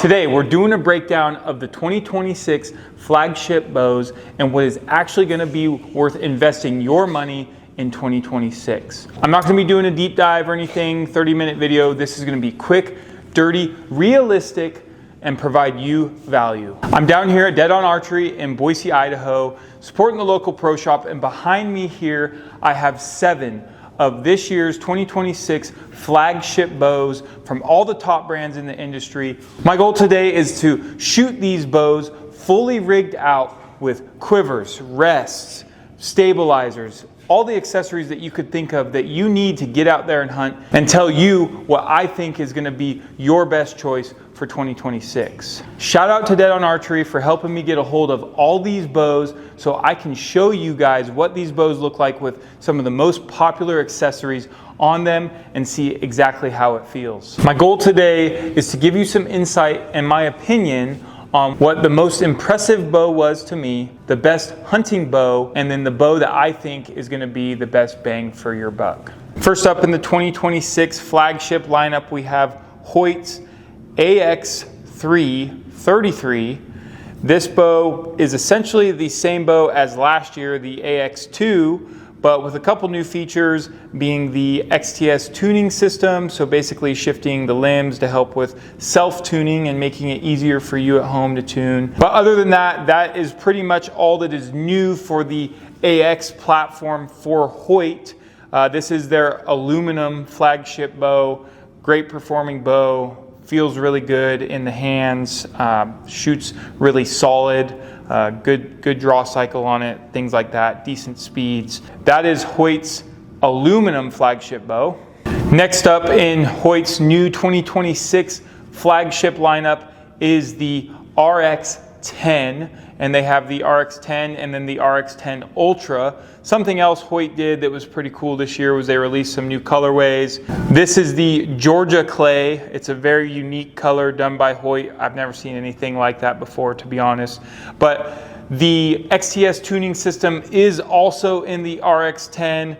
Today we're doing a breakdown of the 2026 flagship bows and what is actually going to be worth investing your money in 2026. I'm not going to be doing a deep dive or anything, 30-minute video. This is going to be quick, dirty, realistic, and provide you value. I'm down here at Dead On Archery in Boise, Idaho, supporting the local pro shop, and behind me here I have 7 of this year's 2026 flagship bows from all the top brands in the industry. My goal today is to shoot these bows fully rigged out with quivers, rests, stabilizers, all the accessories that you could think of that you need to get out there and hunt, and tell you what I think is going to be your best choice for 2026. Shout out to Dead On Archery for helping me get a hold of all these bows so I can show you guys what these bows look like with some of the most popular accessories on them and see exactly how it feels. My goal today is to give you some insight and my opinion on what the most impressive bow was to me, the best hunting bow, and then the bow that I think is going to be the best bang for your buck. First up in the 2026 flagship lineup, we have Hoyt's AX333. This bow is essentially the same bow as last year, the AX2, but with a couple new features, being the XTS tuning system, so basically shifting the limbs to help with self-tuning and making it easier for you at home to tune. But other than that, that is pretty much all that is new for the AX platform for Hoyt. This is their aluminum flagship bow, great performing bow, feels really good in the hands, shoots really solid, good draw cycle on it, things like that, decent speeds. That is Hoyt's aluminum flagship bow. Next up in Hoyt's new 2026 flagship lineup is the RX10, and they have the RX10 and then the RX10 Ultra. Something else Hoyt did that was pretty cool this year was they released some new colorways. This is the Georgia Clay. It's a very unique color done by Hoyt. I've never seen anything like that before, to be honest. But the XTS tuning system is also in the RX10.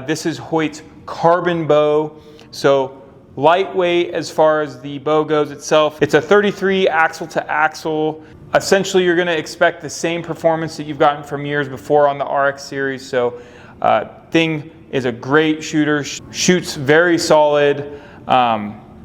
This is Hoyt's carbon bow. So lightweight as far as the bow goes itself. It's a 33 axle to axle. Essentially, you're going to expect the same performance that you've gotten from years before on the RX series. So thing is a great shooter, shoots very solid,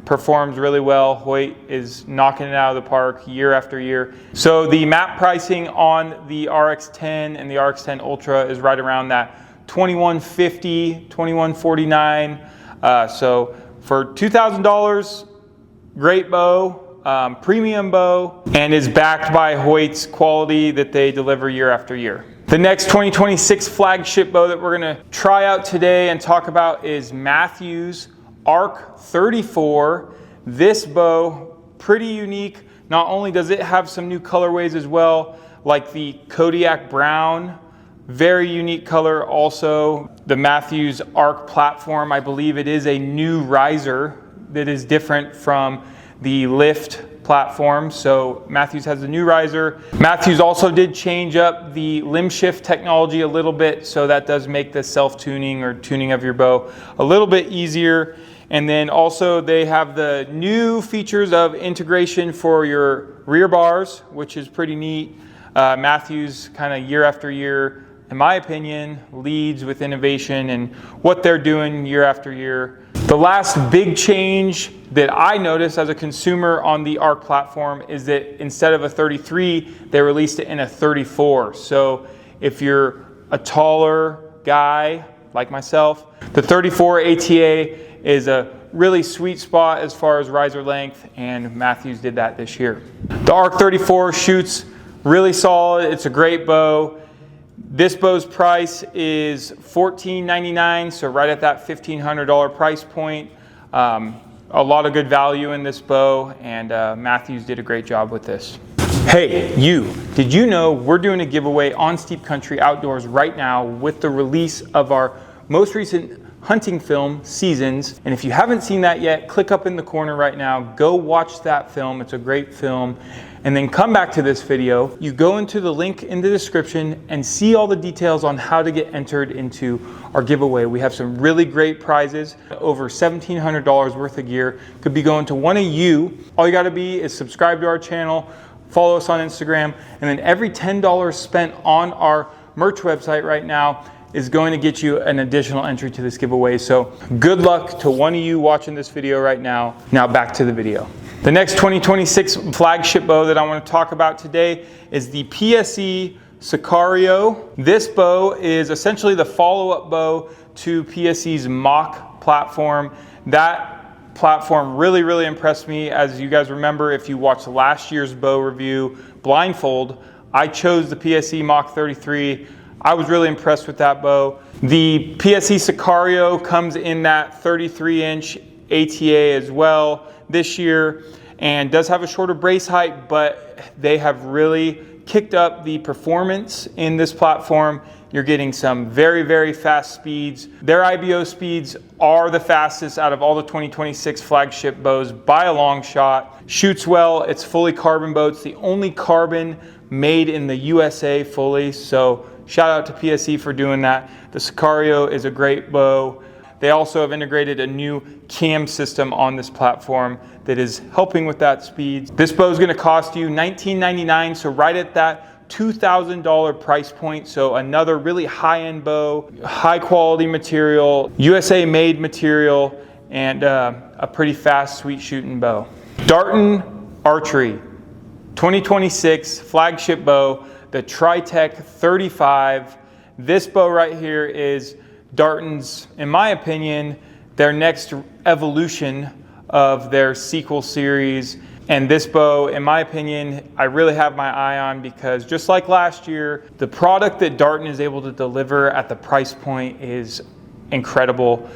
performs really well. Hoyt is knocking it out of the park year after year. So the map pricing on the RX10 and the RX10 Ultra is right around that $2150, $2149. So for $2,000, great bow. Premium bow, and is backed by Hoyt's quality that they deliver year after year. The next 2026 flagship bow that we're going to try out today and talk about is Mathews Ark 34. This bow, pretty unique. Not only does it have some new colorways as well, like the Kodiak Brown, very unique color also. The Mathews Ark platform, I believe it is a new riser that is different from the lift platform. So Mathews has a new riser. Mathews also did change up the limb shift technology a little bit, so that does make the self-tuning or tuning of your bow a little bit easier. And then also they have the new features of integration for your rear bars, which is pretty neat. Mathews kind of year after year, in my opinion, leads with innovation and what they're doing year after year. The last big change that I noticed as a consumer on the Ark platform is that instead of a 33, they released it in a 34. So if you're a taller guy like myself, the 34 ATA is a really sweet spot as far as riser length, and Mathews did that this year. The Ark 34 shoots really solid. It's a great bow. This bow's price is $14.99, so right at that $1,500 price point. A lot of good value in this bow, and Mathews did a great job with this. Hey, you, did you know we're doing a giveaway on Steep Country Outdoors right now with the release of our most recent hunting film, Seasons. And if you haven't seen that yet, click up in the corner right now, go watch that film. It's a great film. And then come back to this video. You go into the link in the description and see all the details on how to get entered into our giveaway. We have some really great prizes, over $1,700 worth of gear. Could be going to one of you. All you gotta be is subscribe to our channel, follow us on Instagram, and then every $10 spent on our merch website right now is going to get you an additional entry to this giveaway. So good luck to one of you watching this video right now. Now back to the video. The next 2026 flagship bow that I want to talk about today is the PSE Sakario. This bow is essentially the follow-up bow to PSE's Mach platform. That platform really impressed me. As you guys remember, if you watched last year's bow review, Blindfold, I chose the PSE Mach 33. I was really impressed with that bow. The PSE Sakario comes in that 33-inch ATA as well this year, and does have a shorter brace height, but they have really kicked up the performance in this platform. You're getting some very fast speeds. Their IBO speeds are the fastest out of all the 2026 flagship bows by a long shot. Shoots well, it's fully carbon bow. It's the only carbon made in the USA fully, so shout out to PSE for doing that. The Sakario is a great bow. They also have integrated a new cam system on this platform that is helping with that speed. This bow is going to cost you $19.99, so right at that $2,000 price point. So another really high-end bow, high quality material, USA made material, and a pretty fast, sweet shooting bow. Darton Archery 2026 flagship bow, the Tritech 35. This bow right here is Darton's, in my opinion, their next evolution of their sequel series. And this bow, in my opinion, I really have my eye on, because just like last year, the product that Darton is able to deliver at the price point is incredible.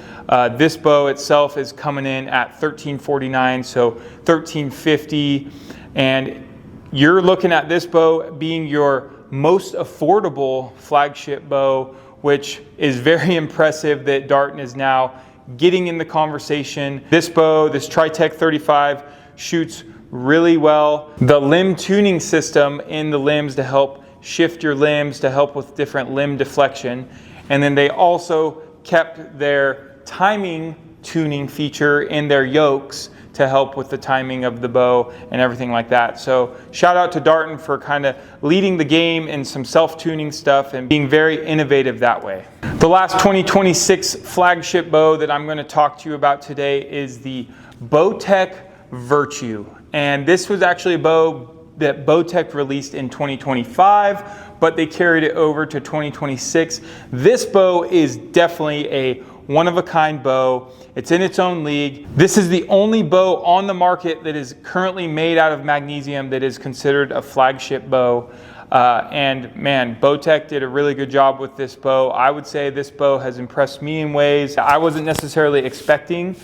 This bow itself is coming in at $1,349, so $1,350, and you're looking at this bow being your most affordable flagship bow, which is very impressive that Darton is now getting in the conversation. This bow, this Tritech 35, shoots really well. The limb tuning system in the limbs to help shift your limbs, to help with different limb deflection. And then they also kept their timing tuning feature in their yokes to help with the timing of the bow and everything like that. So shout out to Darton for kind of leading the game in some self-tuning stuff and being very innovative that way. The last 2026 flagship bow that I'm going to talk to you about today is the BCH Virtue. And this was actually a bow that BCH released in 2025, but they carried it over to 2026. This bow is definitely a one-of-a-kind bow. It's in its own league. This is the only bow on the market that is currently made out of magnesium that is considered a flagship bow. And man, BCH did a really good job with this bow. I would say this bow has impressed me in ways I wasn't necessarily expecting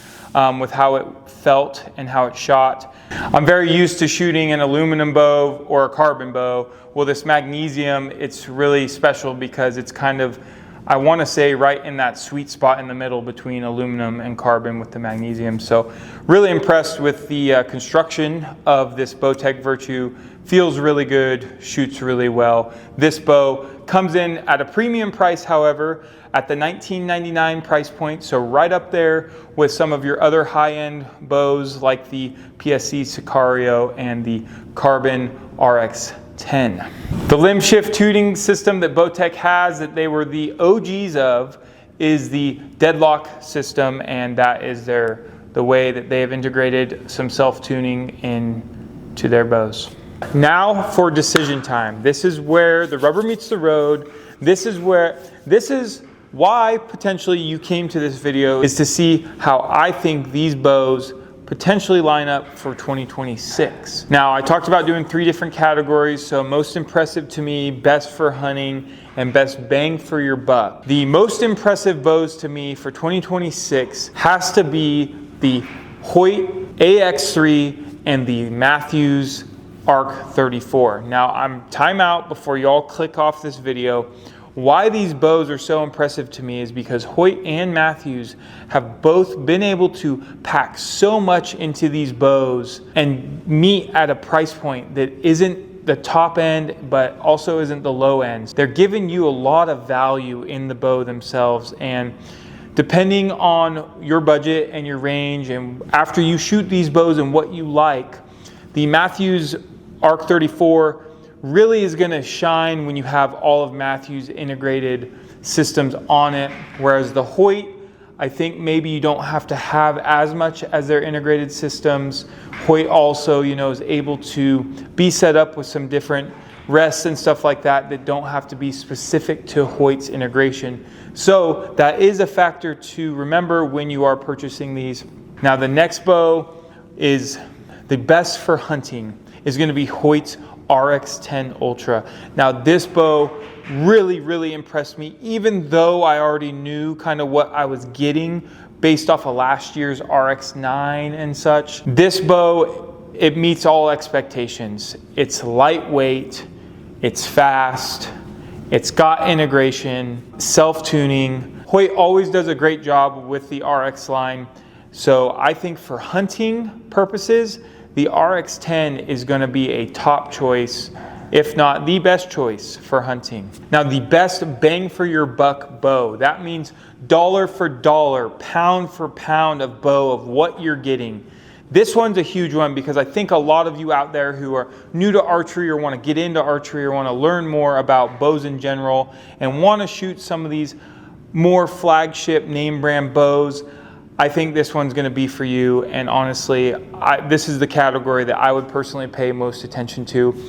with how it felt and how it shot. I'm very used to shooting an aluminum bow or a carbon bow. Well, this magnesium, it's really special because it's kind of, I want to say, right in that sweet spot in the middle between aluminum and carbon with the magnesium. So really impressed with the construction of this BCH Virtue. Feels really good, shoots really well. This bow comes in at a premium price, however, at the $19.99 price point. So right up there with some of your other high-end bows like the PSE Sakario and the Carbon RX10. The limb shift tuning system that BCH has, that they were the OGs of, is the deadlock system, and that is the way that they have integrated some self-tuning into their bows. Now for decision time. This is where the rubber meets the road. This is why potentially you came to this video, is to see how I think these bows potentially line up for 2026. Now, I talked about doing 3 different categories, so most impressive to me, best for hunting, and best bang for your buck. The most impressive bows to me for 2026 has to be the Hoyt AX3 and the Mathews Ark 34. Now, I'm time out before y'all click off this video. Why these bows are so impressive to me is because Hoyt and Mathews have both been able to pack so much into these bows and meet at a price point that isn't the top end, but also isn't the low end. They're giving you a lot of value in the bow themselves, and depending on your budget and your range, and after you shoot these bows and what you like, the Mathews Ark 34 really is going to shine when you have all of Mathews integrated systems on it, whereas the Hoyt, I think maybe you don't have to have as much as their integrated systems. Hoyt also, is able to be set up with some different rests and stuff like that that don't have to be specific to Hoyt's integration. So that is a factor to remember when you are purchasing these. Now the next bow is the best for hunting, is going to be Hoyt's RX10 Ultra. Now this bow really impressed me, even though I already knew kind of what I was getting based off of last year's RX9 and such. This bow, it meets all expectations. It's lightweight, it's fast, it's got integration, self-tuning. Hoyt always does a great job with the RX line. So I think for hunting purposes, the RX10 is going to be a top choice, if not the best choice for hunting. Now the best bang for your buck bow, that means dollar for dollar, pound for pound of bow of what you're getting. This one's a huge one because I think a lot of you out there who are new to archery or want to get into archery or want to learn more about bows in general and want to shoot some of these more flagship name brand bows, I think this one's going to be for you. And honestly, this is the category that I would personally pay most attention to,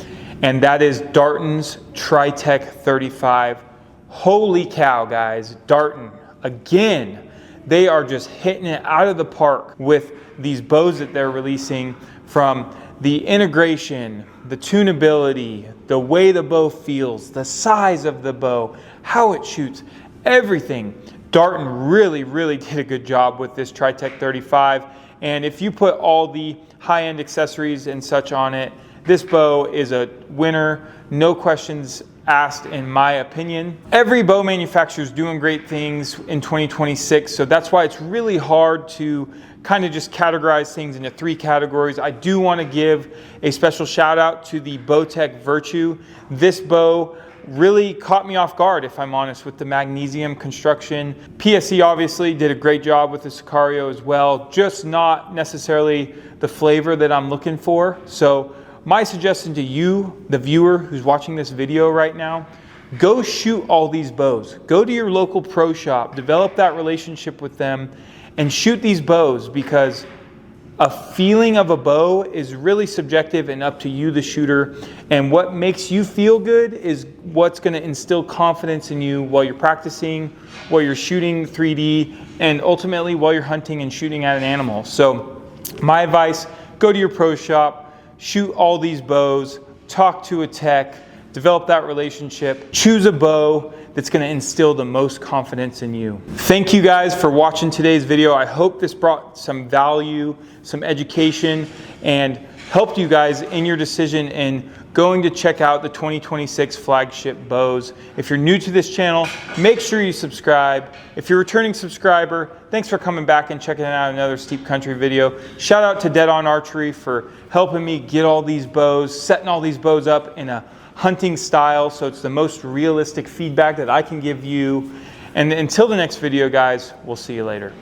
and that is Darton's Tri-Tech 35. Holy cow, guys, Darton, again, they are just hitting it out of the park with these bows that they're releasing, from the integration, the tunability, the way the bow feels, the size of the bow, how it shoots, everything. Darton really did a good job with this Tri-Tech 35, and if you put all the high-end accessories and such on it, this bow is a winner, no questions asked in my opinion. Every bow manufacturer is doing great things in 2026, so that's why it's really hard to kind of just categorize things into three categories. I do want to give a special shout out to the BCH Virtue. This bow really caught me off guard, if I'm honest, with the magnesium construction. PSE obviously did a great job with the Sakario as well, just not necessarily the flavor that I'm looking for. So my suggestion to you, the viewer who's watching this video right now, go shoot all these bows. Go to your local pro shop, develop that relationship with them, and shoot these bows, because a feeling of a bow is really subjective and up to you, the shooter. And what makes you feel good is what's going to instill confidence in you while you're practicing, while you're shooting 3D, and ultimately while you're hunting and shooting at an animal. So my advice, go to your pro shop, shoot all these bows, talk to a tech, develop that relationship, choose a bow that's going to instill the most confidence in you. Thank you guys for watching today's video. I hope this brought some value, some education, and helped you guys in your decision in going to check out the 2026 flagship bows. If you're new to this channel, make sure you subscribe. If you're a returning subscriber, thanks for coming back and checking out another Steep Country video. Shout out to Dead On Archery for helping me get all these bows, setting all these bows up in a hunting style, so it's the most realistic feedback that I can give you. And until the next video, guys, we'll see you later.